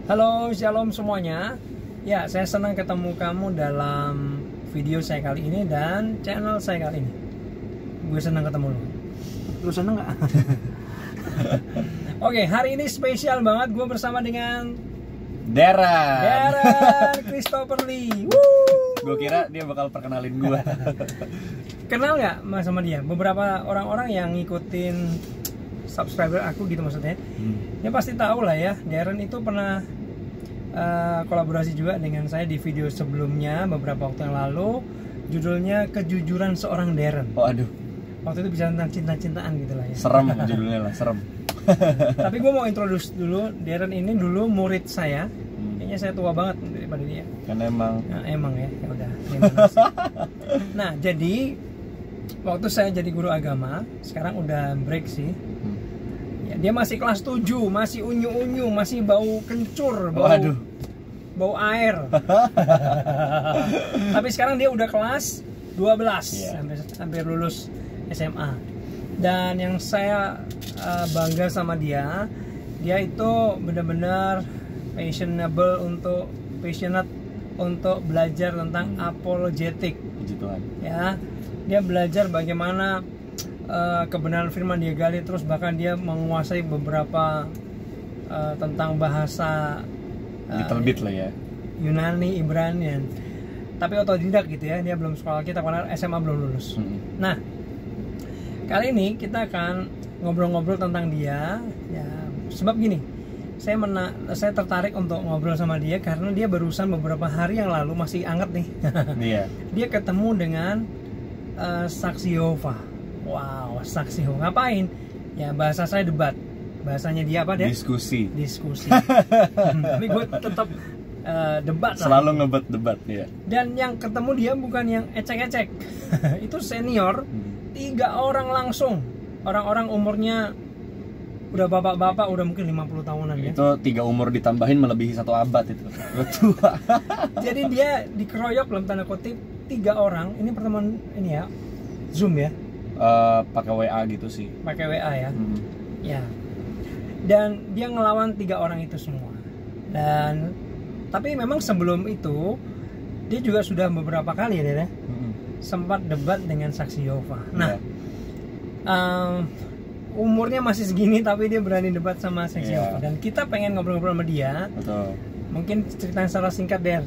Halo, shalom semuanya. Ya, saya senang ketemu kamu dalam video saya kali ini dan channel saya kali ini. Gue senang ketemu lu. Lu senang nggak? Oke, hari ini spesial banget. Gue bersama dengan Darren Christopher Lee. Gue kira dia bakal perkenalin gue. Kenal nggak mas sama dia? Beberapa orang-orang yang ngikutin subscriber aku gitu maksudnya. Dia pasti tahu lah ya. Darren itu pernah kolaborasi juga dengan saya di video sebelumnya beberapa waktu yang lalu. Judulnya Kejujuran Seorang Darren. Oh aduh. Waktu itu bisa tentang cinta-cintaan gitu lah ya. Serem judulnya lah, serem. Tapi gue mau introduce dulu. Darren ini dulu murid saya. Kayaknya saya tua banget daripada dia. Karena emang. Nah, emang ya udah. Nah, jadi waktu saya jadi guru agama, sekarang udah break sih. Ya, dia masih kelas 7, masih unyu-unyu, masih bau kencur, bau air. Tapi sekarang dia udah kelas 12, hampir lulus SMA. Dan yang saya bangga sama dia itu benar-benar passionate untuk belajar tentang apologetik. Puji Tuhan. Ya, dia belajar bagaimana kebenaran firman dia gali, terus bahkan dia menguasai beberapa tentang bahasa little bit lah ya, Yunani, Ibrani. Tapi otodidak gitu ya, dia belum sekolah kita karena SMA belum lulus. Nah, kali ini kita akan ngobrol-ngobrol tentang dia ya, sebab gini, saya tertarik untuk ngobrol sama dia karena dia barusan beberapa hari yang lalu, masih anget nih. Dia ketemu dengan saksi Yehova. Wow, saksi Yehova. Ngapain? Ya bahasa saya debat. Bahasanya dia apa deh? Diskusi. Tapi gue tetap debat. Selalu ngebat-debat ya. Dan yang ketemu dia bukan yang ecek-ecek. Itu senior. 3 orang langsung. Orang-orang umurnya udah bapak-bapak, udah mungkin 50 tahunan ya. Itu 3 umur ditambahin melebihi 1 abad itu. Tua. Jadi dia dikeroyok dalam tanda kutip 3 orang. Ini pertemuan ini ya, Zoom ya. Pakai WA gitu sih. Pakai WA ya. Ya. Dan dia ngelawan 3 orang itu semua. Dan tapi memang sebelum itu dia juga sudah beberapa kali ya, sempat debat dengan saksi Yehova. Nah, umurnya masih segini tapi dia berani debat sama saksi Yehova. Dan kita pengen ngobrol-ngobrol sama dia. Betul. Mungkin ceritain secara singkat Der,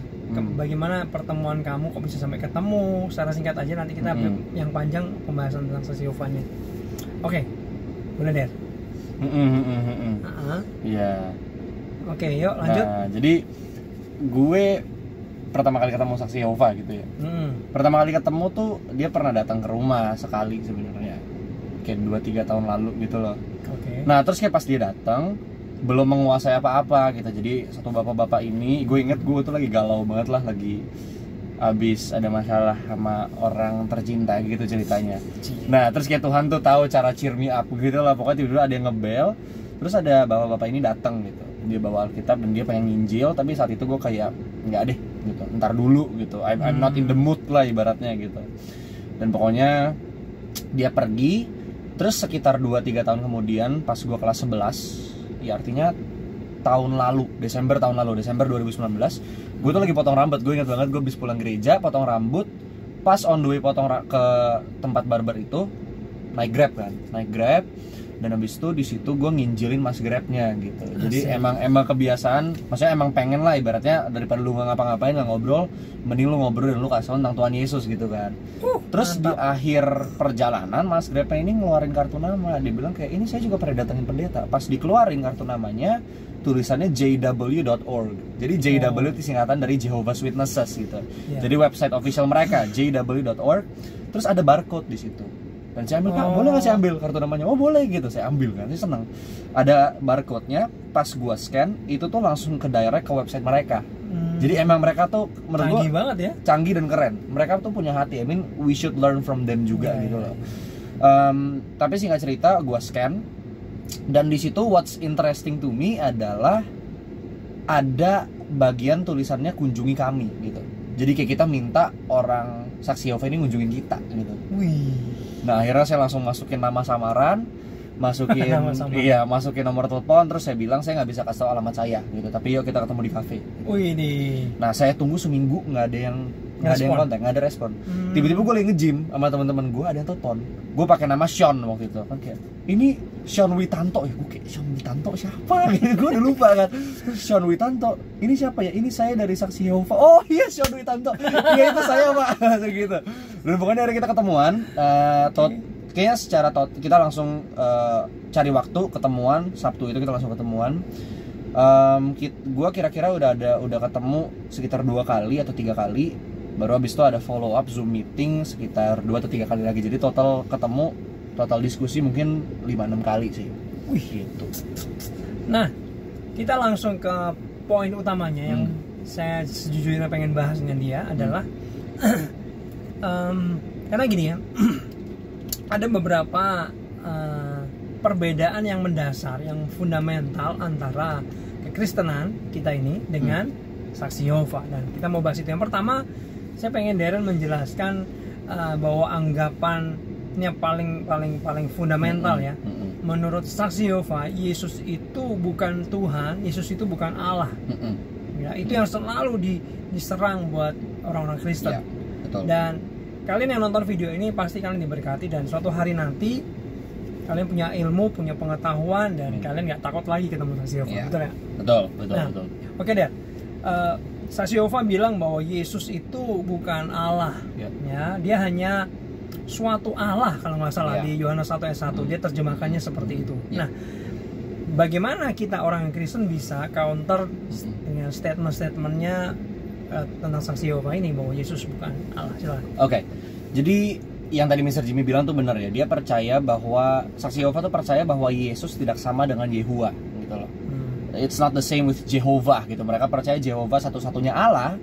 bagaimana pertemuan kamu kok bisa sampai ketemu, secara singkat aja, nanti kita yang panjang pembahasan tentang saksi Yehovanya. Oke, boleh Der? Iya. Oke, yuk lanjut. Nah, jadi gue pertama kali ketemu saksi Yehova gitu ya. Pertama kali ketemu tuh dia pernah datang ke rumah sekali sebenarnya, kayak 2-3 tahun lalu gitu loh. Nah terus kayak pas dia datang belum menguasai apa-apa gitu. Jadi satu bapak-bapak ini, gue inget gue tuh lagi galau banget lah, lagi abis ada masalah sama orang tercinta gitu ceritanya. Nah terus kayak Tuhan tuh tahu cara cheer me up gitu lah. Pokoknya tiba-tiba ada yang ngebel, terus ada bapak-bapak ini datang gitu. Dia bawa Alkitab dan dia pengen nginjil, tapi saat itu gue kayak nggak deh gitu, ntar dulu gitu. I'm not in the mood lah ibaratnya gitu. Dan pokoknya dia pergi. Terus sekitar 2-3 tahun kemudian pas gue kelas 11, ya artinya tahun lalu, Desember 2019, gue tuh lagi potong rambut. Gue ingat banget, gue habis pulang gereja, potong rambut. Pas on the way ke tempat barber itu, naik Grab. Dan habis itu di situ gue nginjilin mas Grabnya gitu. Jadi emang kebiasaan, maksudnya emang pengen lah ibaratnya, daripada lu nggak ngapa-ngapain, nggak ngobrol, mending lu ngobrol dan lu kasih tau tentang Tuhan Yesus gitu kan. Terus di akhir perjalanan mas Grabnya ini ngeluarin kartu nama. Dia bilang kayak, ini saya juga pernah datengin pendeta. Pas dikeluarin kartu namanya, tulisannya jw.org. Jadi JW itu singkatan dari Jehovah's Witnesses gitu. Jadi website official mereka jw.org. Terus ada barcode di situ. Dan saya ambil, Kak, boleh nggak saya ambil kartu namanya? Oh boleh gitu, saya ambil kan, saya seneng. Ada barcode-nya, pas gua scan, itu tuh langsung ke direct ke website mereka. Jadi emang mereka tuh menurut canggih gua banget ya, canggih dan keren. Mereka tuh punya hati, I mean we should learn from them juga gitu loh. Tapi singkat cerita, gua scan, dan di situ what's interesting to me adalah ada bagian tulisannya kunjungi kami gitu. Jadi kayak kita minta orang saksi Yehova ini ngunjungin kita gitu. Nah akhirnya saya langsung masukin nama samaran, masukin nomor telepon, terus saya bilang saya nggak bisa kasih tahu alamat saya gitu, tapi yuk kita ketemu di kafe. Nah saya tunggu seminggu nggak ada yang kontak, nggak ada respon. Tiba-tiba gue lagi nge-gym sama teman-teman gue, ada yang telepon. Gue pakai nama Sean waktu itu kan, kayak ini Sean Witanto ya, gue kayak Sean Witanto siapa gitu, gue udah lupa kan. Terus Sean Witanto, ini siapa ya? Ini saya dari Saksi Yehova. Oh iya Sean Witanto, iya itu saya pak, gitu. Dan pokoknya dari kita ketemuan, kayaknya kita langsung cari waktu ketemuan. Sabtu itu kita langsung ketemuan. Gue kira-kira udah ketemu sekitar 2 kali atau 3 kali. Baru habis itu ada follow up Zoom meeting sekitar 2 atau 3 kali lagi. Jadi total diskusi mungkin 5-6 kali sih. Gitu. Nah, kita langsung ke poin utamanya yang saya sejujurnya pengen bahas dengan dia adalah karena gini ya, ada beberapa perbedaan yang mendasar, yang fundamental antara kekristenan kita ini dengan Saksi Yehova, dan kita mau bahas itu. Yang pertama, saya pengen Darren menjelaskan bahwa anggapannya paling fundamental ya. Menurut Saksi Yehova, Yesus itu bukan Tuhan, Yesus itu bukan Allah. Ya, itu yang selalu diserang buat orang-orang Kristen. Ya, betul. Dan kalian yang nonton video ini pasti kalian diberkati, dan suatu hari nanti kalian punya ilmu, punya pengetahuan, dan kalian nggak takut lagi ketemu Saksi Yehova. Ya. Betul ya? Betul. Oke deh. Saksi Yehova bilang bahwa Yesus itu bukan Allah, ya, dia hanya suatu Allah kalau nggak salah, di Yohanes 1 ayat 1 dia terjemahkannya seperti itu. Nah, bagaimana kita orang Kristen bisa counter dengan statement-statementnya tentang Saksi Yehova ini bahwa Yesus bukan Allah? Silakan. Oke. Jadi yang tadi Mr. Jimmy bilang tuh benar ya. Dia percaya bahwa Saksi Yehova tuh percaya bahwa Yesus tidak sama dengan Yehuwa gitu loh. It's not the same with Jehovah gitu. Mereka percaya Jehovah satu-satunya Allah.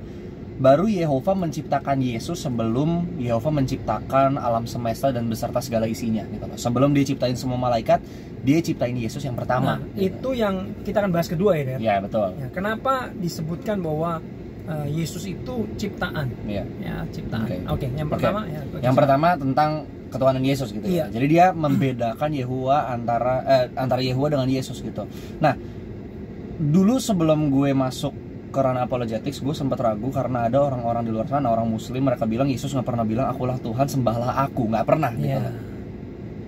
Baru Yehova menciptakan Yesus sebelum Yehova menciptakan alam semesta dan beserta segala isinya gitu loh. Sebelum dia ciptain semua malaikat, dia ciptain Yesus yang pertama. Nah, itu yang kita akan bahas kedua ya, Der? Ya, betul. Ya, kenapa disebutkan bahwa Yesus itu ciptaan? Ya, ciptaan. Oke, yang pertama ya. Yang pertama tentang ketuhanan Yesus gitu ya. Jadi dia membedakan Yehuwa antara Yehuwa dengan Yesus gitu. Nah, dulu sebelum gue masuk ke ranah apologetics, gue sempat ragu karena ada orang-orang di luar sana, orang Muslim, mereka bilang Yesus nggak pernah bilang akulah Tuhan, sembahlah aku, nggak pernah gitu.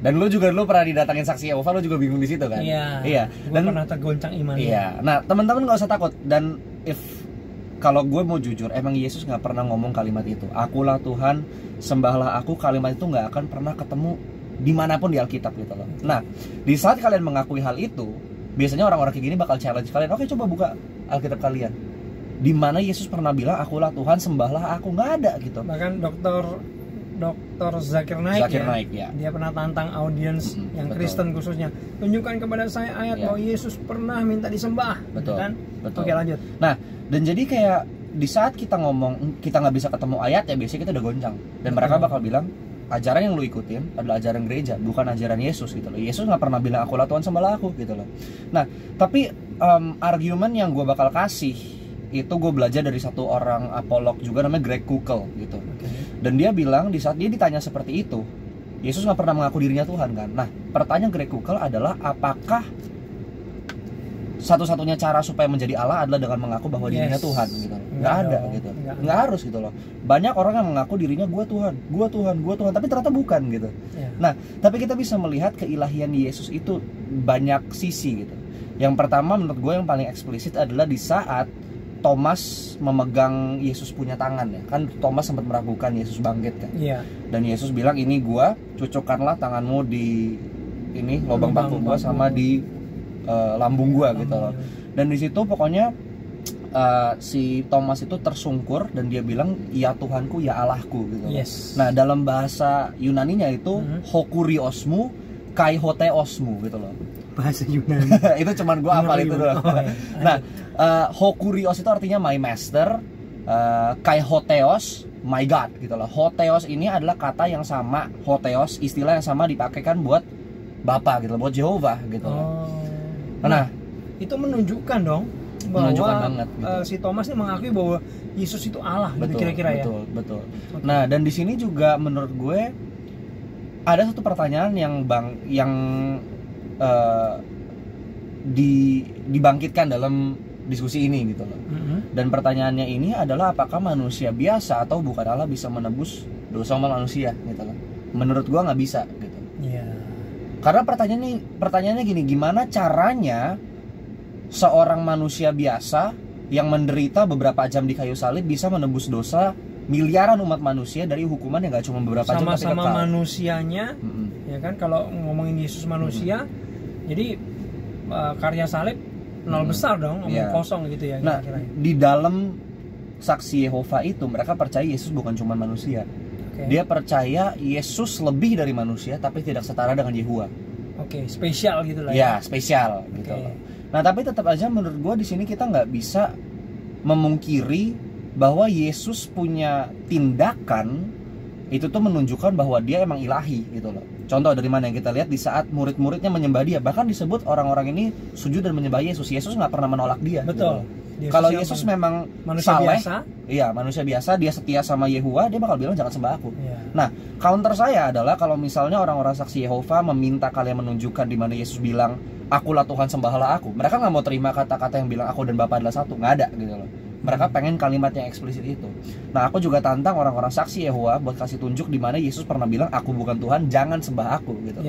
Dan lu pernah didatangin Saksi Yehova, lu juga bingung di situ kan? Iya. Dan pernah tergoncang iman. Iya. Nah, teman-teman nggak usah takut. Dan kalau gue mau jujur, emang Yesus nggak pernah ngomong kalimat itu. Akulah Tuhan, sembahlah aku. Kalimat itu nggak akan pernah ketemu dimanapun di Alkitab gitu loh. Nah, di saat kalian mengakui hal itu, biasanya orang-orang kayak gini bakal challenge kalian. Oke, coba buka Alkitab kalian. Di mana Yesus pernah bilang akulah Tuhan, sembahlah aku? Nggak ada gitu. Bahkan Dr. Zakir Naik ya. Dia pernah tantang audiens yang Kristen khususnya. Tunjukkan kepada saya ayat bahwa Yesus pernah minta disembah. Betul. Kan? Betul. Oke, lanjut. Nah, dan jadi kayak di saat kita ngomong kita nggak bisa ketemu ayat ya, biasanya kita udah goncang. Dan mereka bakal bilang ajaran yang lu ikutin adalah ajaran gereja, bukan ajaran Yesus gitu loh. Yesus nggak pernah bilang akulah Tuhan, sembahlah aku gitu loh. Nah, tapi argumen yang gue bakal kasih itu gue belajar dari satu orang apolog juga namanya Greg Koukl gitu. Dan dia bilang di saat dia ditanya seperti itu, Yesus nggak pernah mengaku dirinya Tuhan kan. Nah, pertanyaan Greg Koukl adalah apakah satu-satunya cara supaya menjadi Allah adalah dengan mengaku bahwa dirinya Tuhan gitu. Nggak ada gitu. Nggak harus gitu loh. Banyak orang yang mengaku dirinya gue Tuhan, tapi ternyata bukan gitu. Nah, tapi kita bisa melihat keilahian Yesus itu banyak sisi gitu. Yang pertama menurut gue yang paling eksplisit adalah di saat Thomas memegang Yesus punya tangan ya. Kan Thomas sempat meragukan Yesus bangkit kan. Dan Yesus bilang, ini gue, cucukkanlah tanganmu di ini lubang bangku gue sama di lambung gua gitu loh. Dan di situ pokoknya si Thomas itu tersungkur dan dia bilang ya Tuhanku ya Allahku gitu. Nah, dalam bahasa Yunaninya itu hokuriosmu kai hoteosmu gitu loh. Bahasa Yunani. Itu cuman gua hafal itu doang. Nah, hokurios itu artinya my master, kai hoteos my God gitu loh. Hoteos ini adalah kata yang sama, hoteos istilah yang sama dipakai kan buat Bapa gitu loh, buat Jehovah gitu loh. Nah, itu menunjukkan dong bahwa banget, gitu. Si Thomas ini mengakui bahwa Yesus itu Allah, gitu kira-kira ya. Betul. Nah, dan di sini juga menurut gue ada satu pertanyaan yang dibangkitkan dalam diskusi ini gitu loh. Dan pertanyaannya ini adalah apakah manusia biasa atau bukan Allah bisa menebus dosa umat manusia gitu loh. Menurut gua nggak bisa gitu. Karena pertanyaannya gini, gimana caranya seorang manusia biasa yang menderita beberapa jam di kayu salib bisa menebus dosa miliaran umat manusia dari hukuman yang gak cuma beberapa jam tapi kekal. Sama-sama manusianya, ya kan, kalau ngomongin Yesus manusia, jadi karya salib nol besar dong, kosong gitu ya. Nah, kira-kira. Di dalam saksi Yehova itu mereka percaya Yesus bukan cuma manusia. Dia percaya Yesus lebih dari manusia tapi tidak setara dengan Yehua. Spesial gitu lah ya. Ya, spesial gitu loh. Nah, tapi tetap aja menurut gue di sini kita nggak bisa memungkiri bahwa Yesus punya tindakan itu tuh menunjukkan bahwa dia emang ilahi gitu loh. Contoh dari mana yang kita lihat di saat murid-muridnya menyembah dia, bahkan disebut orang-orang ini sujud dan menyembah Yesus. Yesus nggak pernah menolak dia. Betul. Gitu. Kalau Yesus memang manusia saleh, biasa, iya manusia biasa, dia setia sama Yehua, dia bakal bilang jangan sembah aku. Nah, counter saya adalah kalau misalnya orang-orang saksi Yehova meminta kalian menunjukkan di mana Yesus bilang, akulah Tuhan, sembahlah aku. Mereka nggak mau terima kata-kata yang bilang aku dan Bapa adalah satu, nggak ada gitu loh. Mereka pengen kalimat yang eksplisit itu. Nah, aku juga tantang orang-orang saksi Yehova buat kasih tunjuk di mana Yesus pernah bilang aku bukan Tuhan, jangan sembah aku gitu.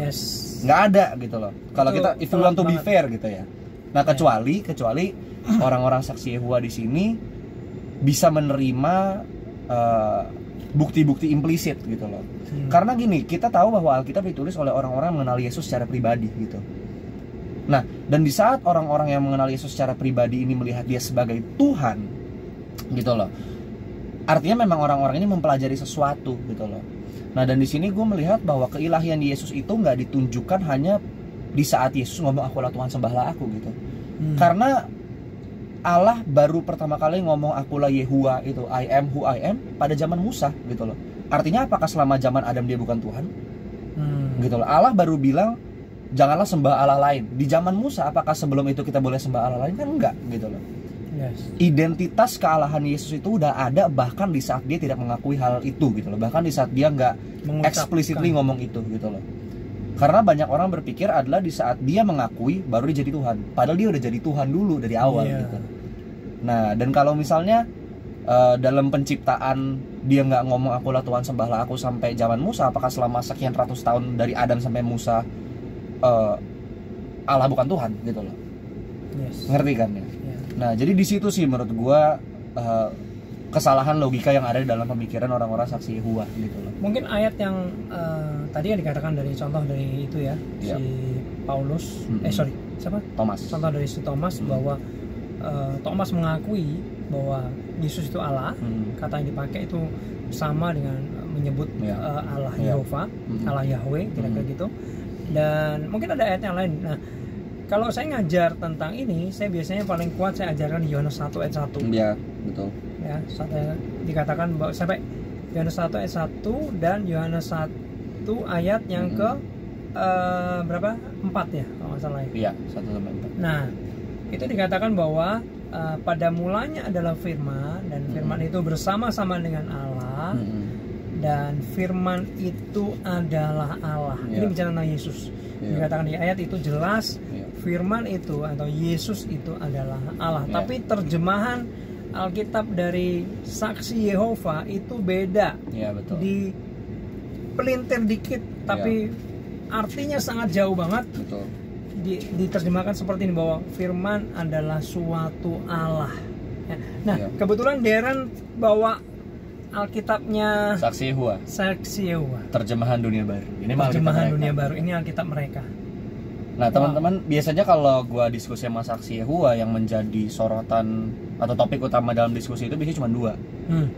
Nggak ada gitu loh. Kalau kita if you want to be fair gitu ya. Nah, kecuali orang-orang saksi Yehova di sini bisa menerima bukti-bukti implisit gitu loh. Karena gini, kita tahu bahwa Alkitab ditulis oleh orang-orang yang mengenal Yesus secara pribadi gitu. Nah, dan di saat orang-orang yang mengenal Yesus secara pribadi ini melihat dia sebagai Tuhan gitu loh, artinya memang orang-orang ini mempelajari sesuatu gitu loh. Nah, dan di sini gue melihat bahwa keilahian Yesus itu nggak ditunjukkan hanya di saat Yesus ngomong akulah Tuhan, sembahlah aku gitu. Karena Allah baru pertama kali ngomong akulah Yehua itu, I am who I am, pada zaman Musa gitu loh. Artinya apakah selama zaman Adam dia bukan Tuhan? Gitu loh. Allah baru bilang janganlah sembah Allah lain. Di zaman Musa apakah sebelum itu kita boleh sembah Allah lain? Kan enggak gitu loh. Identitas kealahan Yesus itu udah ada bahkan di saat dia tidak mengakui hal itu gitu loh. Bahkan di saat dia nggak explicitly ngomong itu gitu loh. Karena banyak orang berpikir adalah di saat dia mengakui baru dia jadi Tuhan. Padahal dia udah jadi Tuhan dulu dari awal gitu. Nah, dan kalau misalnya dalam penciptaan dia nggak ngomong akulah Tuhan, sembahlah aku sampai zaman Musa, apakah selama sekian ratus tahun dari Adam sampai Musa Allah bukan Tuhan gitu loh. Ngerti kan ya? Nah, jadi di situ sih menurut gua kesalahan logika yang ada di dalam pemikiran orang-orang saksi Yehova gitu loh. Mungkin ayat yang tadi yang dikatakan dari contoh dari itu ya, si Paulus, siapa? Thomas. Contoh dari si Thomas bahwa Thomas mengakui bahwa Yesus itu Allah. Kata yang dipakai itu sama dengan menyebut Allah Yehova, Allah Yahweh, kira-kira gitu. Dan mungkin ada ayat yang lain. Nah, kalau saya ngajar tentang ini, saya biasanya paling kuat saya ajarkan di Yohanes 1 ayat 1. Iya, betul. Ya, dikatakan bahwa sampai Yohanes 1 ayat 1 dan Yohanes 1 ayat yang ke berapa? 4 ya, kalau nggak salah ya. Iya, 1-4. Nah, itu dikatakan bahwa pada mulanya adalah firman, dan firman itu bersama-sama dengan Allah. Dan firman itu adalah Allah. Ini bicara tentang Yesus. Dikatakan di ayat itu jelas firman itu atau Yesus itu adalah Allah. Tapi terjemahan Alkitab dari saksi Yehova itu beda. Betul. Di pelintir dikit tapi artinya sangat jauh banget. Betul. Diterjemahkan seperti ini bahwa firman adalah suatu Allah. Nah, kebetulan Darren bawa Alkitabnya Saksi Yehova. Terjemahan Dunia Baru. Ini terjemahan Dunia Baru. Ini Alkitab mereka. Nah, teman-teman, biasanya kalau gua diskusi sama Saksi Yehova yang menjadi sorotan atau topik utama dalam diskusi itu biasanya cuma dua.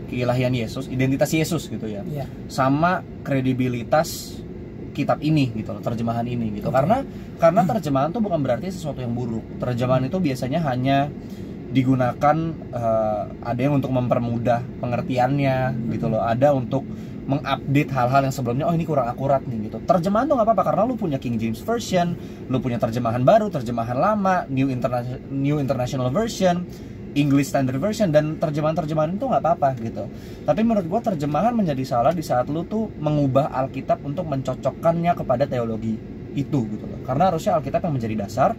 Keilahian Yesus, identitas Yesus gitu ya. Sama kredibilitas kitab ini gitu loh, terjemahan ini gitu. Karena terjemahan tuh bukan berarti sesuatu yang buruk. Terjemahan itu biasanya hanya digunakan ada yang untuk mempermudah pengertiannya gitu loh, ada untuk mengupdate hal-hal yang sebelumnya ini kurang akurat nih gitu. Terjemahan tuh nggak apa-apa karena lu punya King James Version, lu punya terjemahan baru, terjemahan lama, New International Version, English Standard Version, dan terjemahan itu nggak apa-apa gitu. Tapi menurut gua terjemahan menjadi salah di saat lu tuh mengubah Alkitab untuk mencocokkannya kepada teologi itu gitu loh. Karena harusnya Alkitab yang menjadi dasar,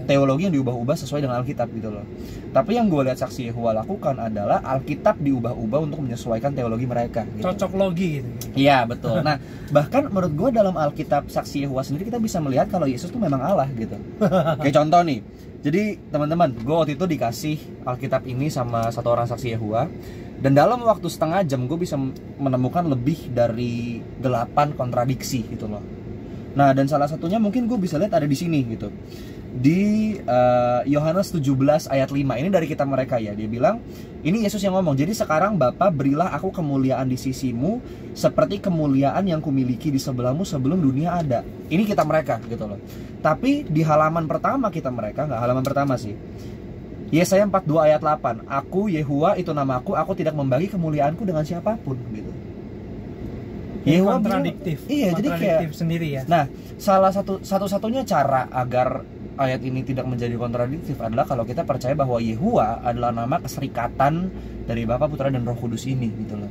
teologi yang diubah-ubah sesuai dengan Alkitab gitu loh. Tapi yang gue lihat saksi Yehova lakukan adalah Alkitab diubah-ubah untuk menyesuaikan teologi mereka gitu. Cocok logi gitu. Iya betul. Nah bahkan menurut gue dalam Alkitab saksi Yehova sendiri kita bisa melihat kalau Yesus tuh memang Allah gitu. Kayak contoh nih, jadi teman-teman, gue waktu itu dikasih Alkitab ini sama satu orang saksi Yehova, dan dalam waktu setengah jam gue bisa menemukan lebih dari 8 kontradiksi gitu loh. Nah dan salah satunya mungkin gue bisa lihat ada di sini gitu, di Yohanes 17 ayat 5. Ini dari kitab mereka ya. Dia bilang, ini Yesus yang ngomong, jadi sekarang Bapa berilah aku kemuliaan di sisimu seperti kemuliaan yang kumiliki di sebelahmu sebelum dunia ada. Ini kitab mereka gitu loh. Tapi di halaman pertama kitab mereka, nggak halaman pertama sih, Yesaya 42 ayat 8, aku Yehuwa itu namaku, aku tidak membagi kemuliaanku dengan siapapun gitu. Yehuwa kontradiktif. Iya, jadi kayak sendiri ya. Nah, satu-satunya cara agar ayat ini tidak menjadi kontradiktif adalah kalau kita percaya bahwa Yehuwa adalah nama keserikatan dari Bapa, Putra dan Roh Kudus ini gitu loh.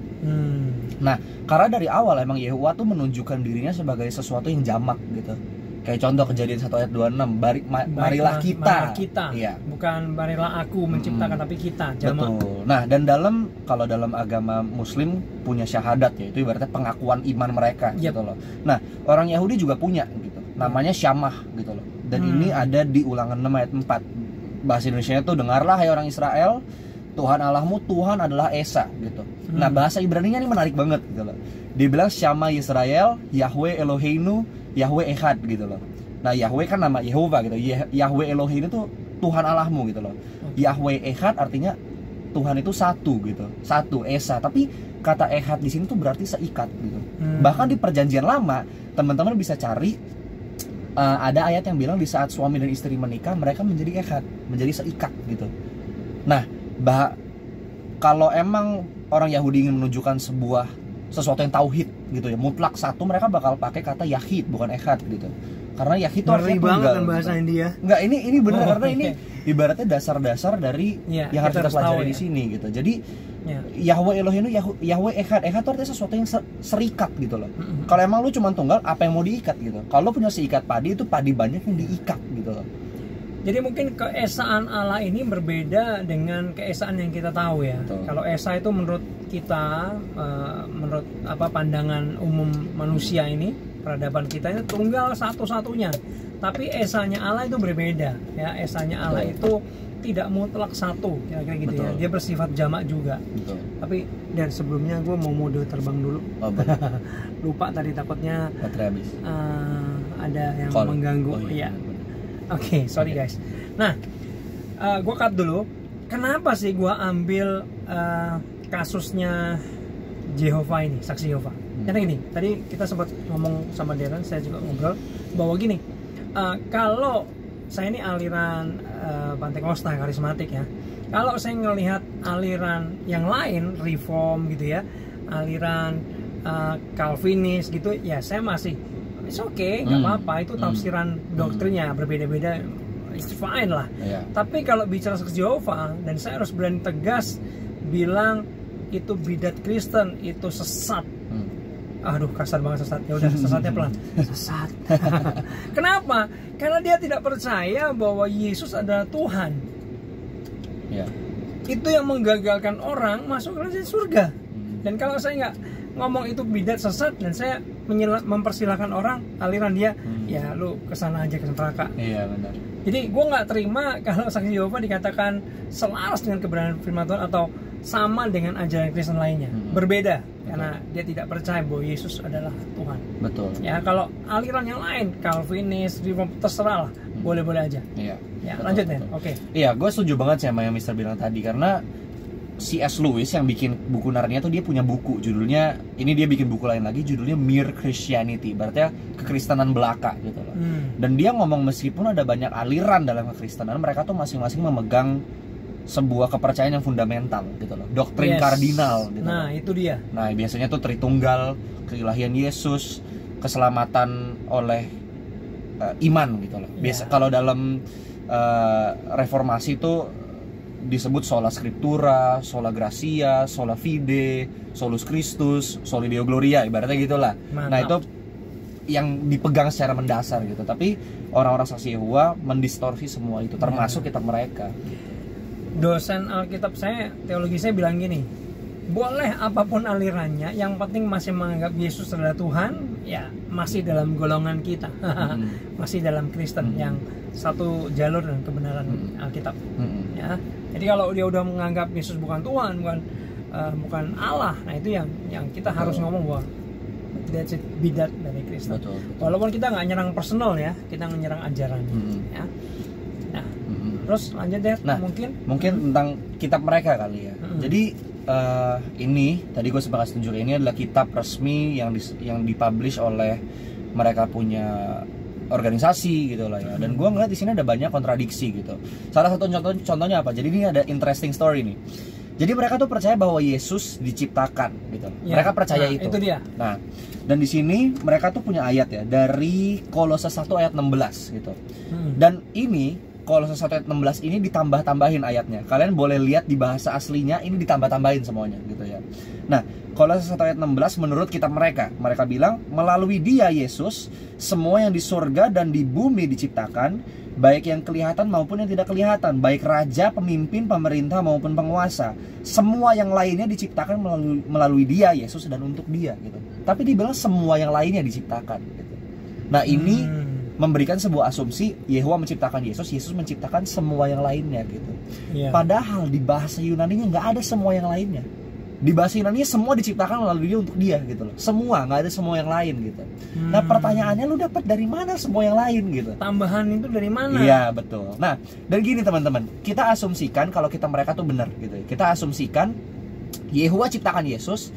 Nah, karena dari awal emang Yehuwa tuh menunjukkan dirinya sebagai sesuatu yang jamak gitu. Kayak contoh Kejadian 1 ayat 26, marilah kita. Iya. Bukan marilah aku menciptakan, tapi kita, jamak. Betul. Nah, dan kalau dalam agama Muslim punya syahadat ya, itu ibaratnya pengakuan iman mereka gitu loh. Nah, orang Yahudi juga punya gitu. Namanya syamah gitu loh. Dan ini ada di Ulangan 6 ayat 4. Bahasa Indonesianya tuh, dengarlah hai orang Israel, Tuhan Allahmu, Tuhan adalah Esa gitu. Nah, bahasa Ibrani-nya ini menarik banget gitu loh. Dia bilang Syama Yisrael, Yahweh Eloheinu, Yahweh Echad gitu loh. Nah, Yahweh kan nama Yehova gitu. Yahweh Eloheinu itu Tuhan Allahmu gitu loh. Yahweh Echad artinya Tuhan itu satu gitu. Satu, Esa. Tapi kata Echad di sini tuh berarti seikat gitu. Bahkan di Perjanjian Lama, teman-teman bisa cari ada ayat yang bilang di saat suami dan istri menikah, mereka menjadi echad, menjadi seikat gitu. Nah, kalau emang orang Yahudi ingin menunjukkan sesuatu yang tauhid gitu ya, mutlak satu, mereka bakal pakai kata yahid bukan echad gitu. Karena yahid itu artinya tunggal kan bahasa gitu. India. Enggak, ini benar karena ini ibaratnya dasar-dasar dari yang harus kita pelajari di sini gitu. Jadi Yahweh Eloheinu, Yahweh Echad itu artinya sesuatu yang serikat gitu loh. Kalau emang lu cuma tunggal, apa yang mau diikat gitu. Kalau lu punya seikat padi, itu padi banyak yang diikat gitu loh. Jadi mungkin keesaan Allah ini berbeda dengan keesaan yang kita tahu ya. Betul. Kalau esa itu menurut kita, menurut pandangan umum manusia ini, peradaban kita ini tunggal satu-satunya. Tapi esanya Allah itu berbeda ya. Esanya Allah itu tidak mutlak satu, kira-kira gitu. Betul. Ya. Dia bersifat jamak juga. Betul. Tapi dan sebelumnya gue mau mode terbang dulu. Lupa tadi, takutnya baterai habis. Ada yang mengganggu. Iya. Oke, sorry guys. Nah, gue cut dulu. Kenapa sih gue ambil kasusnya Jehovah ini, saksi Jehovah? Karena gini, tadi kita sempat ngomong sama Darren, saya juga ngobrol bahwa gini, kalau saya ini aliran Pantekosta karismatik ya. Kalau saya ngelihat aliran yang lain, Reform gitu ya, aliran Calvinis gitu, ya saya masih it's okay, nggak apa-apa, itu tafsiran doktrinnya berbeda-beda, it's fine lah. Tapi kalau bicara saksi Jehovah, dan saya harus berani tegas bilang itu bidat Kristen, itu sesat. Aduh, kasar banget sesat. Ya udah, sesatnya pelan. Sesat. Kenapa? Karena dia tidak percaya bahwa Yesus adalah Tuhan. Itu yang menggagalkan orang masuk ke surga. Dan kalau saya nggak ngomong itu bidat sesat, dan saya mempersilahkan orang aliran dia, ya lu kesana aja, ke neraka. Iya benar. Jadi gue nggak terima kalau saksi Yehova dikatakan selaras dengan kebenaran firman Tuhan atau sama dengan ajaran Kristen lainnya. Berbeda. Karena dia tidak percaya bahwa Yesus adalah Tuhan. Betul. Ya, kalau aliran yang lain, Calvinis, Reform, terserah lah, boleh-boleh aja. Iya. Ya, betul, lanjut ya. Oke. Iya, gue setuju banget sama yang Mister bilang tadi, karena C.S. Lewis yang bikin buku Narnia tuh dia punya buku judulnya, ini dia bikin buku lain lagi judulnya Mere Christianity, berarti kekristenan belaka gitu loh. Dan dia ngomong meskipun ada banyak aliran dalam kekristenan, mereka tuh masing-masing memegang sebuah kepercayaan yang fundamental gitu loh, doktrin kardinal gitu. Nah, itu dia. Nah, biasanya tuh Tritunggal, keilahian Yesus, keselamatan oleh iman gitu loh. Biasa kalau dalam reformasi itu disebut sola scriptura, sola gratia, sola fide, solus Christus, soli Deo gloria, ibaratnya gitulah. Mantap. Nah, yang dipegang secara mendasar gitu. Tapi orang-orang saksi Yehova mendistorsi semua itu, termasuk kita mereka. Dosen Alkitab saya, teologi saya bilang gini, boleh apapun alirannya, yang penting masih menganggap Yesus adalah Tuhan, ya masih dalam golongan kita, masih dalam Kristen yang satu jalur dan kebenaran Alkitab. Ya, jadi kalau dia udah menganggap Yesus bukan Tuhan, bukan Allah, nah itu yang kita harus ngomong bahwa that's it, bidat dari Kristen. Walaupun kita nggak nyerang personal ya, kita nyerang ajaran. Ya. Nah, terus lanjut deh. Nah, mungkin tentang kitab mereka kali ya. Jadi ini tadi gue sempat tunjuk, ini adalah kitab resmi yang dipublish oleh mereka punya organisasi gitu lah ya. Dan gue ngeliat di sini ada banyak kontradiksi gitu. Salah satu contohnya apa? Jadi ini ada interesting story nih. Jadi mereka tuh percaya bahwa Yesus diciptakan gitu. Ya, mereka percaya itu. Itu dia. Nah, dan di sini mereka tuh punya ayat ya dari Kolose 1 ayat 16 gitu. Dan ini Kolose 1 ayat 16 ini ditambah-tambahin ayatnya. Kalian boleh lihat di bahasa aslinya ini ditambah-tambahin semuanya gitu ya. Nah, Kolose 1 ayat 16 menurut kitab mereka bilang, melalui Dia Yesus semua yang di surga dan di bumi diciptakan, baik yang kelihatan maupun yang tidak kelihatan, baik raja, pemimpin, pemerintah maupun penguasa. Semua yang lainnya diciptakan melalui Dia Yesus dan untuk Dia gitu. Tapi dibilang semua yang lainnya diciptakan gitu. Nah, ini memberikan sebuah asumsi Yehova menciptakan Yesus, Yesus menciptakan semua yang lainnya gitu. Padahal di bahasa Yunani-nya nggak ada semua yang lainnya. Di bahasa Yunani semua diciptakan melalui Dia untuk Dia gitu loh. Semua, nggak ada semua yang lain gitu. Nah, pertanyaannya, lu dapat dari mana semua yang lain gitu? Tambahan itu dari mana? Iya, betul. Nah, dan gini teman-teman, kita asumsikan kalau kita mereka tuh benar gitu. Kita asumsikan Yehova ciptakan Yesus,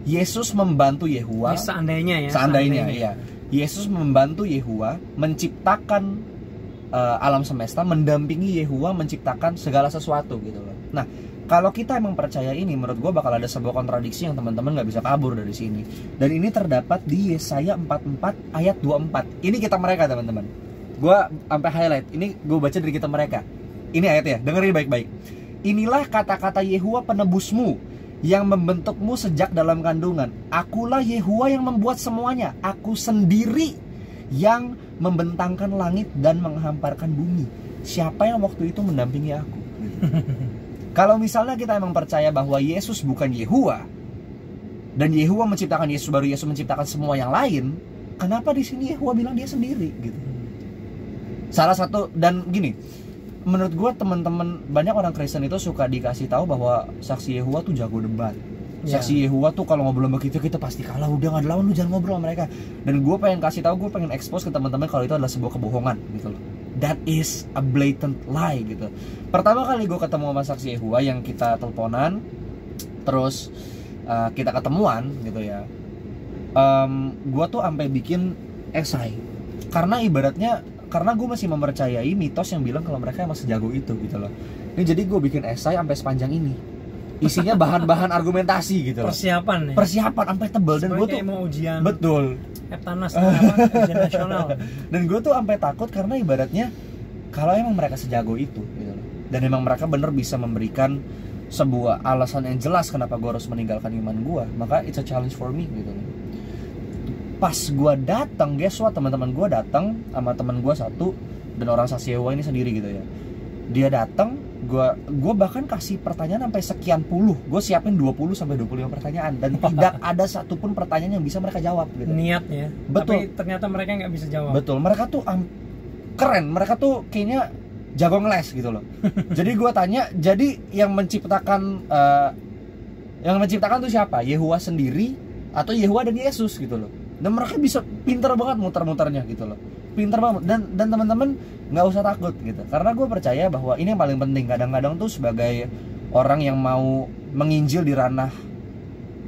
Yesus membantu Yehova. Seandainya ya. Seandainya, iya. Yesus membantu Yehova menciptakan alam semesta, mendampingi Yehova menciptakan segala sesuatu gitu loh. Nah, kalau kita emang percaya ini, menurut gue bakal ada sebuah kontradiksi yang teman-teman nggak bisa kabur dari sini. Dan ini terdapat di Yesaya 44 ayat 24. Ini kita mereka teman-teman. Gue sampai highlight. Ini gue baca dari kita mereka. Ini ayatnya, dengerin baik-baik. Inilah kata-kata Yehova penebusmu yang membentukmu sejak dalam kandungan. Akulah Yehova yang membuat semuanya. Aku sendiri yang membentangkan langit dan menghamparkan bumi. Siapa yang waktu itu mendampingi aku? Kalau misalnya kita emang percaya bahwa Yesus bukan Yehova dan Yehova menciptakan Yesus, baru Yesus menciptakan semua yang lain, kenapa di sini Yehova bilang Dia sendiri gitu? Salah satu, dan gini, menurut gue teman-teman, banyak orang Kristen itu suka dikasih tahu bahwa saksi Yehova tuh jago debat. Saksi Yehova tuh kalau ngobrol sama kita pasti kalah, udah nggak ada lawan, lu jangan ngobrol sama mereka. Dan gue pengen kasih tahu, gue pengen expose ke teman-teman kalau itu adalah sebuah kebohongan gitu loh. That is a blatant lie gitu. Pertama kali gue ketemu sama saksi Yehova yang kita teleponan, terus kita ketemuan gitu ya. Gue tuh sampai bikin esai, karena ibaratnya karena gue masih mempercayai mitos yang bilang kalau mereka emang sejago itu gitu loh. Ini jadi gue bikin esai sampai sepanjang ini, isinya bahan-bahan argumentasi gitu loh. Persiapan sampai tebel. Dan gue tuh mau ujian. Betul. Eptanas ujian nasional. Dan gue tuh sampai takut karena ibaratnya kalau emang mereka sejago itu gitu loh, dan emang mereka bener bisa memberikan sebuah alasan yang jelas kenapa gue harus meninggalkan iman gue, maka it's a challenge for me gitu loh. Pas gue datang, guess what, teman-teman gue datang sama teman gue satu, dan orang saksi Yehova ini sendiri gitu ya. Dia datang, gue bahkan kasih pertanyaan sampai sekian puluh. Gue siapin 20 sampai 25 pertanyaan dan tidak ada satupun pertanyaan yang bisa mereka jawab gitu. Niatnya. Betul. Tapi ternyata mereka nggak bisa jawab. Betul. Mereka tuh keren. Mereka tuh kayaknya jago ngeles gitu loh. Jadi gue tanya, jadi yang menciptakan tuh siapa? Yehova sendiri atau Yehova dan Yesus gitu loh. Dan mereka bisa pintar banget muter-muternya gitu loh. Pintar banget. Dan teman-teman nggak usah takut gitu, karena gue percaya bahwa ini yang paling penting. Kadang-kadang tuh sebagai orang yang mau menginjil di ranah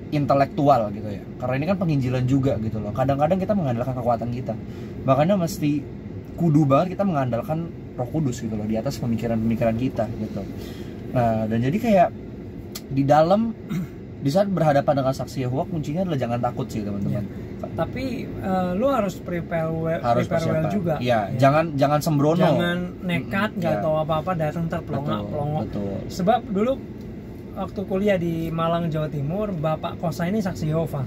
intelektual gitu ya, karena ini kan penginjilan juga gitu loh, kadang-kadang kita mengandalkan kekuatan kita, makanya mesti kudu banget kita mengandalkan Roh Kudus gitu loh di atas pemikiran-pemikiran kita gitu. Nah, dan jadi kayak di saat berhadapan dengan saksi Yehova, kuncinya adalah jangan takut sih teman-teman. Tapi lu harus prepare well juga. Iya, ya. Jangan sembrono. Jangan nekat, nggak tahu apa-apa datang terpelongok. Sebab dulu waktu kuliah di Malang, Jawa Timur, bapak kosa ini saksi Yehova.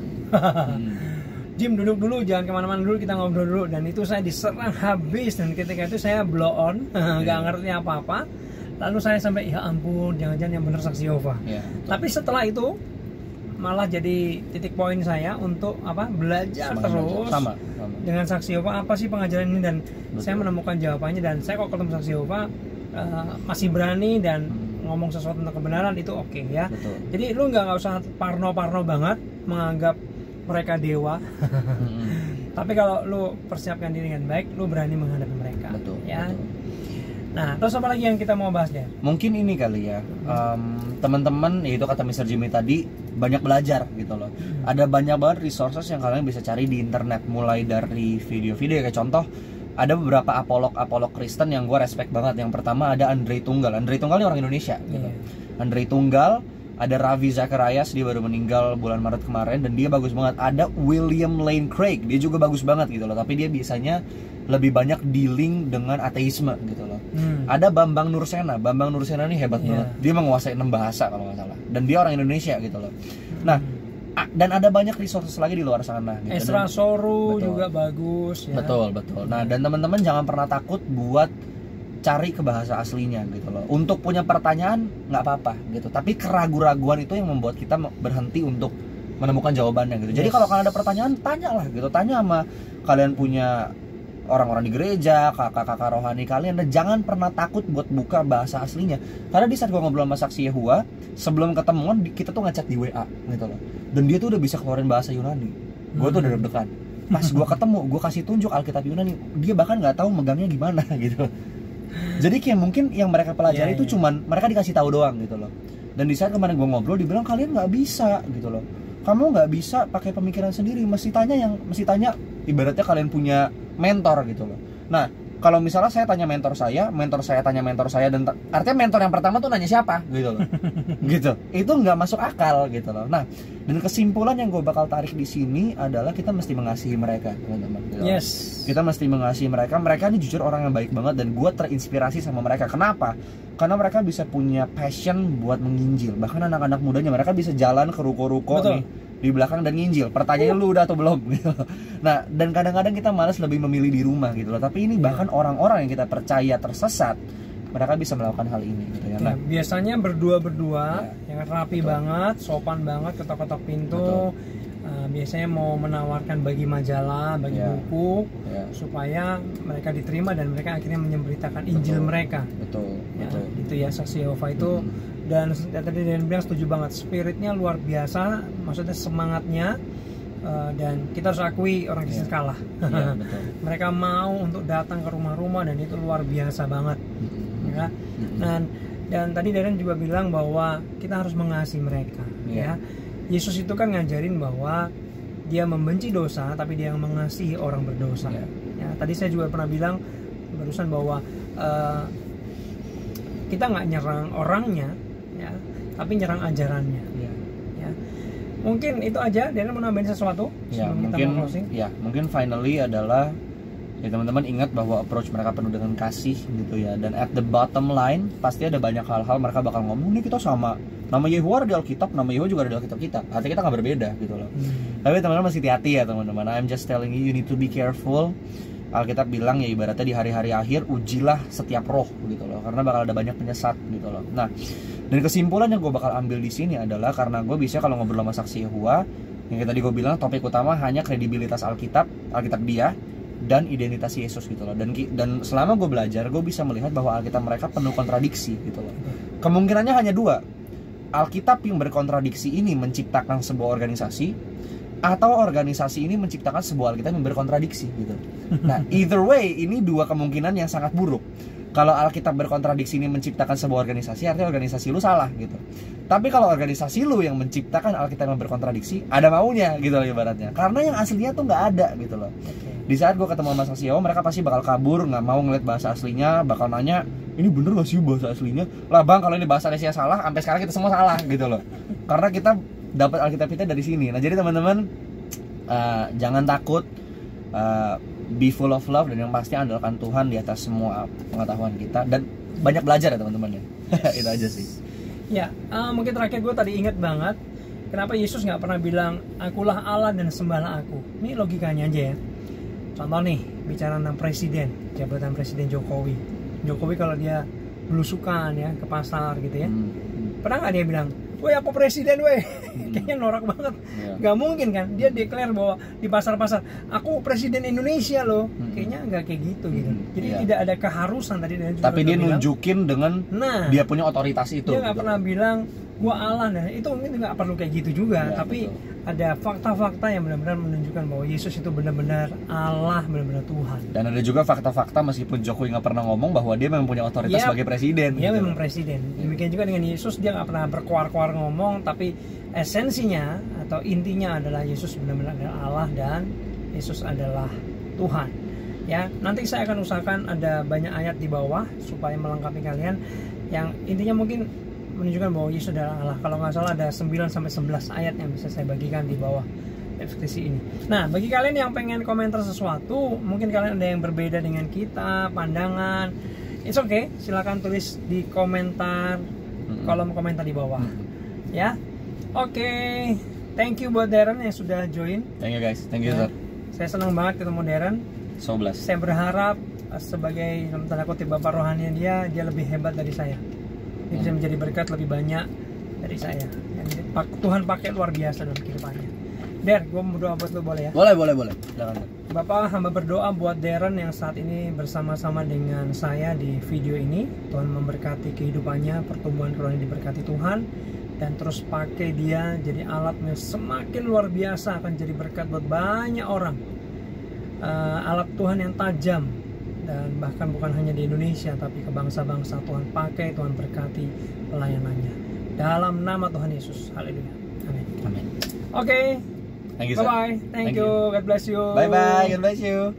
Jim duduk dulu, jangan kemana-mana dulu, kita ngobrol dulu. Dan itu saya diserang habis, dan ketika itu saya blow on, nggak ngerti apa-apa. Lalu saya sampai, ya ampun, jangan-jangan yang bener saksi Yehova. Tapi setelah itu malah jadi titik poin saya untuk belajar terus dengan saksi Yehova, apa sih pengajaran ini, dan saya menemukan jawabannya. Dan saya kok ketemu saksi Yehova masih berani dan ngomong sesuatu tentang kebenaran, itu oke ya. Jadi lu nggak usah parno banget menganggap mereka dewa. Tapi kalau lu persiapkan diri dengan baik, lu berani menghadapi mereka. Ya. Nah, terus apa lagi yang kita mau bahas ya? Mungkin ini kali ya, teman-teman, yaitu kata Mr. Jimmy tadi, banyak belajar gitu loh. Ada banyak banget resources yang kalian bisa cari di internet, mulai dari video-video kayak contoh, ada beberapa apolog Kristen yang gue respect banget. Yang pertama ada Andre Tunggal. Andre Tunggal ini orang Indonesia gitu. Andre Tunggal, ada Ravi Zacharias, dia baru meninggal bulan Maret kemarin dan dia bagus banget. Ada William Lane Craig, dia juga bagus banget gitu loh. Tapi dia biasanya lebih banyak dealing dengan ateisme gitu loh. Ada Bambang Nursena. Bambang Nursena ini hebat banget. Dia menguasai 6 bahasa kalau nggak salah. Dan dia orang Indonesia gitu loh. Nah, dan ada banyak resources lagi di luar sana gitu. Ezra Soru juga bagus ya. Betul. Nah, dan teman-teman jangan pernah takut buat cari ke bahasa aslinya gitu loh. Untuk punya pertanyaan nggak apa-apa gitu. Tapi keraguan-raguan itu yang membuat kita berhenti untuk menemukan jawabannya gitu. Jadi kalau kalian ada pertanyaan, tanyalah gitu. Tanya sama kalian punya orang-orang di gereja, kakak-kakak rohani kalian, dan jangan pernah takut buat buka bahasa aslinya. Karena di saat gue ngobrol sama saksi Yehova, sebelum ketemuan kita tuh ngechat di WA gitu loh. Dan dia tuh udah bisa keluarin bahasa Yunani. Gue tuh udah deg-degan. Pas gue ketemu, gue kasih tunjuk Alkitab Yunani, dia bahkan nggak tahu megangnya gimana gitu. Jadi kayak mungkin yang mereka pelajari itu cuman mereka dikasih tahu doang gitu loh. Dan di saat kemarin gue ngobrol, dibilang kalian nggak bisa gitu loh. Kamu nggak bisa pakai pemikiran sendiri, mesti tanya ibaratnya kalian punya mentor gitu loh. Nah, kalau misalnya saya tanya mentor saya tanya mentor saya, dan artinya mentor yang pertama tuh nanya siapa gitu loh. Gitu. Itu nggak masuk akal gitu loh. Nah, dan kesimpulan yang gue bakal tarik di sini adalah kita mesti mengasihi mereka, teman-teman. Gitu. Yes. Kita mesti mengasihi mereka. Mereka ini jujur orang yang baik banget dan gue terinspirasi sama mereka. Kenapa? Karena mereka bisa punya passion buat menginjil. Bahkan anak-anak mudanya mereka bisa jalan ke ruko-ruko nih di belakang dan nginjil. Pertanyaannya lu udah atau belum gitu. Nah, dan kadang-kadang kita malas lebih memilih di rumah gitu loh. Tapi ini bahkan orang-orang yang kita percaya tersesat, mereka bisa melakukan hal ini gitu ya. Nah, biasanya berdua yang rapi banget, sopan banget, ketok-ketok pintu. Biasanya mau menawarkan bagi majalah, bagi buku, supaya mereka diterima dan mereka akhirnya menyemberitakan Injil mereka. Betul. Itu ya saksi Yehova itu. Dan tadi Dan bilang setuju banget, spiritnya luar biasa, maksudnya semangatnya, dan kita harus akui orang Kristen kalah. Mereka mau untuk datang ke rumah-rumah dan itu luar biasa banget. Ya. Dan tadi Darren juga bilang bahwa kita harus mengasihi mereka. Ya. Yesus itu kan ngajarin bahwa dia membenci dosa, tapi dia yang mengasihi orang berdosa. Ya, tadi saya juga pernah bilang barusan bahwa kita nggak nyerang orangnya, ya, tapi nyerang ajarannya. Ya. Mungkin itu aja. Dan mau nambahin sesuatu sebelum kita mau closing? Ya, mungkin finally adalah ya teman-teman ingat bahwa approach mereka penuh dengan kasih gitu ya. Dan at the bottom line pasti ada banyak hal-hal mereka bakal ngomong, nih kita sama. Nama Yehuwa ada di Alkitab, nama Yehuwa juga ada di Alkitab kita. Artinya kita nggak berbeda gitu loh. Tapi teman-teman masih hati-hati ya teman-teman. I'm just telling you need to be careful. Alkitab bilang ya ibaratnya di hari-hari akhir ujilah setiap roh gitu loh. Karena bakal ada banyak penyesat gitu loh. Nah, dan kesimpulan yang gue bakal ambil di sini adalah karena gue bisa kalau ngobrol sama saksi Yehuwa, yang tadi gue bilang topik utama hanya kredibilitas Alkitab dia dan identitas Yesus gitu loh. Dan selama gue belajar, gue bisa melihat bahwa Alkitab mereka penuh kontradiksi gitu loh. Kemungkinannya hanya dua. Alkitab yang berkontradiksi ini menciptakan sebuah organisasi, atau organisasi ini menciptakan sebuah Alkitab yang berkontradiksi gitu. Nah, either way ini dua kemungkinan yang sangat buruk. Kalau Alkitab berkontradiksi ini menciptakan sebuah organisasi, artinya organisasi lu salah gitu. Tapi kalau organisasi lu yang menciptakan Alkitab yang berkontradiksi, ada maunya gitu loh ibaratnya. Karena yang aslinya tuh nggak ada gitu loh. Di saat gue ketemu sama saksi Yehova, mereka pasti bakal kabur, nggak mau ngeliat bahasa aslinya, bakal nanya, ini bener gak sih bahasa aslinya? Lah bang, kalau ini bahasa Indonesia salah, sampai sekarang kita semua salah gitu loh. Karena kita dapat Alkitab kita dari sini. Nah jadi teman-teman, jangan takut, be full of love, dan yang pasti andalkan Tuhan di atas semua pengetahuan kita, dan banyak belajar ya teman-teman ya. Itu aja sih. Ya, mungkin terakhir gue tadi inget banget Kenapa Yesus nggak pernah bilang akulah Allah dan sembahlah aku? Ini logikanya aja ya. Contoh nih, bicara tentang presiden, jabatan Presiden Jokowi. Jokowi kalau dia belusukan ya ke pasar gitu ya, pernah nggak dia bilang, woi aku presiden woi? Kayaknya norak banget. Nggak mungkin kan dia declare bahwa di pasar-pasar aku presiden Indonesia loh. Kayaknya nggak kayak gitu gitu. Jadi tidak ada keharusan tadi. Tapi dia nunjukin dengan dia punya otoritas itu. Dia nggak pernah bilang gua Allah, nah itu mungkin nggak perlu kayak gitu juga. Tapi ada fakta-fakta yang benar-benar menunjukkan bahwa Yesus itu benar-benar Allah, benar-benar Tuhan. Dan ada juga fakta-fakta meskipun Jokowi nggak pernah ngomong bahwa dia memang punya otoritas sebagai presiden. Dia memang presiden. Demikian juga dengan Yesus, dia nggak pernah berkuar-kuar ngomong, tapi esensinya atau intinya adalah Yesus benar-benar adalah Allah dan Yesus adalah Tuhan. Ya, nanti saya akan usahakan ada banyak ayat di bawah supaya melengkapi kalian yang intinya mungkin menunjukkan bahwa Yesus adalah Allah. Kalau nggak salah ada 9-11 ayat yang bisa saya bagikan di bawah deskripsi ini. Nah, bagi kalian yang pengen komentar sesuatu, mungkin kalian ada yang berbeda dengan kita, pandangan, it's okay, silakan tulis di komentar, kolom komentar di bawah. Ya, oke, thank you buat Darren yang sudah join. Thank you guys, thank you sir. Saya senang banget ketemu Darren. So blessed. Saya berharap sebagai tanda kutip bapak rohani dia lebih hebat dari saya. Dia bisa menjadi berkat lebih banyak dari saya. Tuhan pakai luar biasa dalam kehidupannya. Der, gue mau berdoa buat lo, boleh ya? Boleh. Jangan. Bapak, hamba berdoa buat Darren yang saat ini bersama-sama dengan saya di video ini. Tuhan memberkati kehidupannya, pertumbuhan rohani diberkati Tuhan, dan terus pakai dia jadi alat yang semakin luar biasa, akan jadi berkat buat banyak orang. Alat Tuhan yang tajam, dan bahkan bukan hanya di Indonesia tapi ke bangsa-bangsa. Tuhan pakai, Tuhan berkati pelayanannya dalam nama Tuhan Yesus. Haleluya, amin. Amin. Oke, thank you, bye bye, thank you, God bless you, bye bye, God bless you.